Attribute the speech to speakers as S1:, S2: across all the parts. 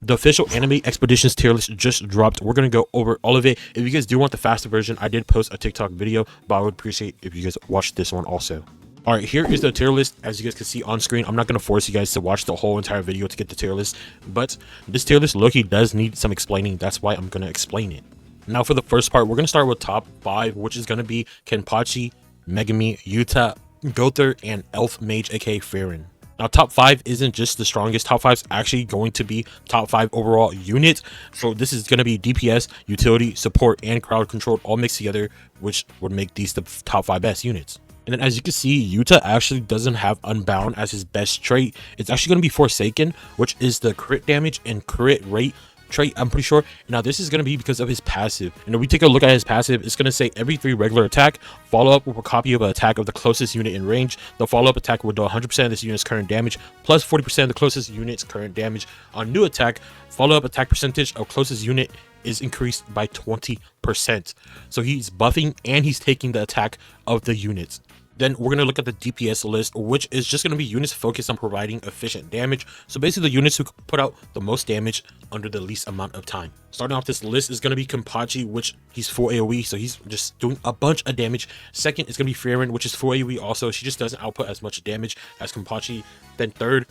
S1: The official Anime Expeditions tier list just dropped. We're going to go over all of it. If you guys do want the faster version, I did post a TikTok video, but I would appreciate if you guys watch this one also. All right, here is the tier list. As you guys can see on screen, I'm not going to force you guys to watch the whole entire video to get the tier list, but this tier list, low-key, does need some explaining. That's why I'm going to explain it. Now, for the first part, we're going to start with top 5, which is going to be Kenpachi, Megumi, Yuta, Gowther, and Elf Mage, aka Farron. Now, top 5 isn't just the strongest. Top 5 is actually going to be top 5 overall units. So this is going to be DPS, utility, support, and crowd control all mixed together, which would make these the top 5 best units. And then as you can see, Yuta actually doesn't have Unbound as his best trait. It's actually going to be Forsaken, which is the crit damage and crit rate trait, I'm pretty sure. Now this is going to be because of his passive, and if we take a look at his passive, it's going to say every 3 regular attack, follow up with a copy of an attack of the closest unit in range. The follow-up attack will do 100% of this unit's current damage plus 40% of the closest unit's current damage. On new attack, follow-up attack percentage of closest unit is increased by 20%. So he's buffing and he's taking the attack of the units. Then we're going to look at the DPS list, which is just going to be units focused on providing efficient damage. So basically the units who put out the most damage under the least amount of time. Starting off this list is going to be Kenpachi, which he's full AoE, so he's just doing a bunch of damage. Second is going to be Farron, which is full AoE also. She just doesn't output as much damage as Kenpachi. Then third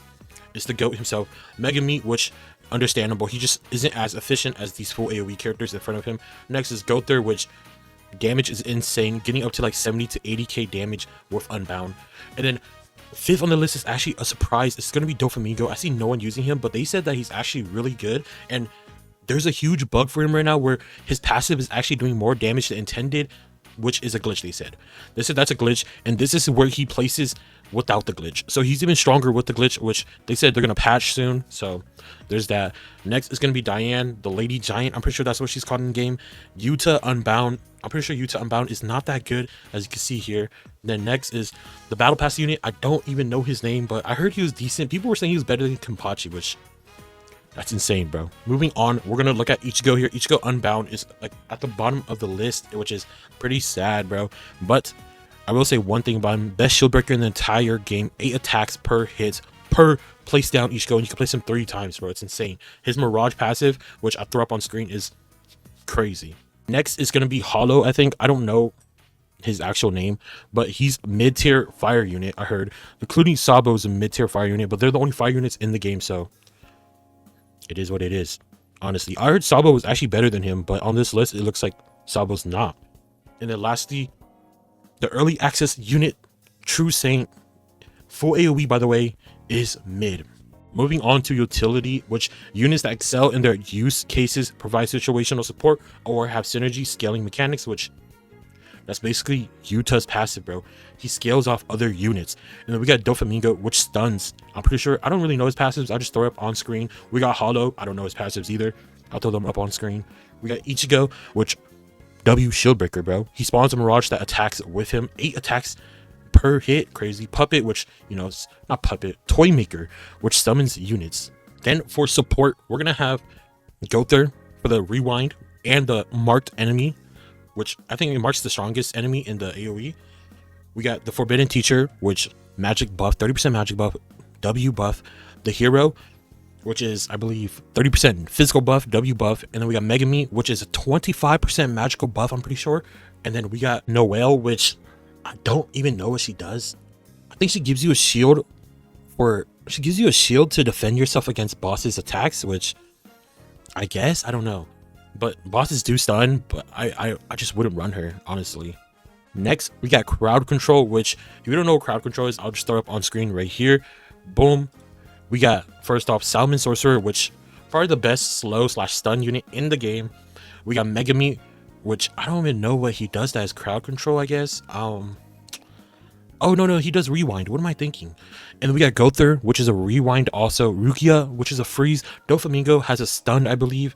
S1: is the GOAT himself, Megumi, which understandable. He just isn't as efficient as these full AoE characters in front of him. Next is Gowther, which damage is insane, getting up to like 70 to 80k damage with Unbound. And then fifth on the list is actually a surprise. It's going to be Doflamingo. I see no one using him, but they said that he's actually really good, and there's a huge bug for him right now where his passive is actually doing more damage than intended, which is a glitch. They said that's a glitch, and this is where he places without the glitch, so he's even stronger with the glitch, which they said they're gonna patch soon. So there's that. Next is gonna be Diane, the Lady Giant. I'm pretty sure that's what she's called in game. Yuta Unbound. I'm pretty sure Yuta Unbound is not that good, as you can see here. Then next is the Battle Pass unit. I don't even know his name, but I heard he was decent. People were saying he was better than Kenpachi, which that's insane, bro. Moving on, we're gonna look at Ichigo here. Ichigo Unbound is like at the bottom of the list, which is pretty sad, bro. But I will say one thing about him: best shield breaker in the entire game. 8 attacks per hit per place down Ichigo, and you can place him 3 times, bro. It's insane. His Mirage passive, which I throw up on screen, is crazy. Next is gonna be Hollow. I think, I don't know his actual name, but he's mid-tier fire unit. I heard, including Sabo is a mid-tier fire unit, but they're the only fire units in the game, so it is what it is. Honestly, I heard Sabo was actually better than him, but on this list it looks like Sabo's not. And then lastly, the early access unit, True Saint, full AoE by the way, is mid. Moving on to utility, which units that excel in their use cases, provide situational support, or have synergy scaling mechanics, which that's basically Yuta's passive, bro. He scales off other units. And then we got Doflamingo, which stuns. I'm pretty sure, I don't really know his passives, I just throw it up on screen. We got Hollow, I don't know his passives either, I'll throw them up on screen. We got Ichigo, which W shield breaker, bro. He spawns a Mirage that attacks with him. 8 attacks per hit, crazy. Puppet, which, you know, it's not Puppet, Toy Maker, which summons units. Then for support, we're gonna have Gowther for the rewind and the marked enemy, which I think it marks the strongest enemy in the AoE. We got the Forbidden Teacher, which magic buff, 30% magic buff, W buff. The Hero, which is, I believe, 30% physical buff, W buff. And then we got Megumi, which is a 25% magical buff, I'm pretty sure. And then we got Noelle, which I don't even know what she does. I think she gives you a shield to defend yourself against bosses' attacks, which I guess, I don't know. But bosses do stun, but I just wouldn't run her, honestly. Next, we got Crowd Control, which if you don't know what Crowd Control is, I'll just throw it up on screen right here. Boom. We got, first off, Salmon Sorcerer, which probably the best slow/stun unit in the game. We got Megumi, which I don't even know what he does that is crowd control, I guess. Oh no, he does rewind. What am I thinking? And then we got Gowther, which is a rewind also. Rukia, which is a freeze. Doflamingo has a stun, I believe.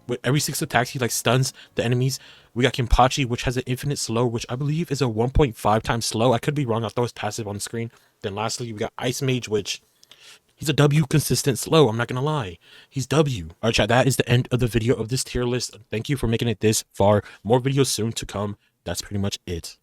S1: With every 6 attacks, he like stuns the enemies. We got Kenpachi, which has an infinite slow, which I believe is a 1.5 times slow. I could be wrong. I'll throw his passive on the screen. Then lastly, we got Ice Mage, which he's a W consistent slow. I'm not gonna lie. He's W. All right, chat. That is the end of the video of this tier list. Thank you for making it this far. More videos soon to come. That's pretty much it.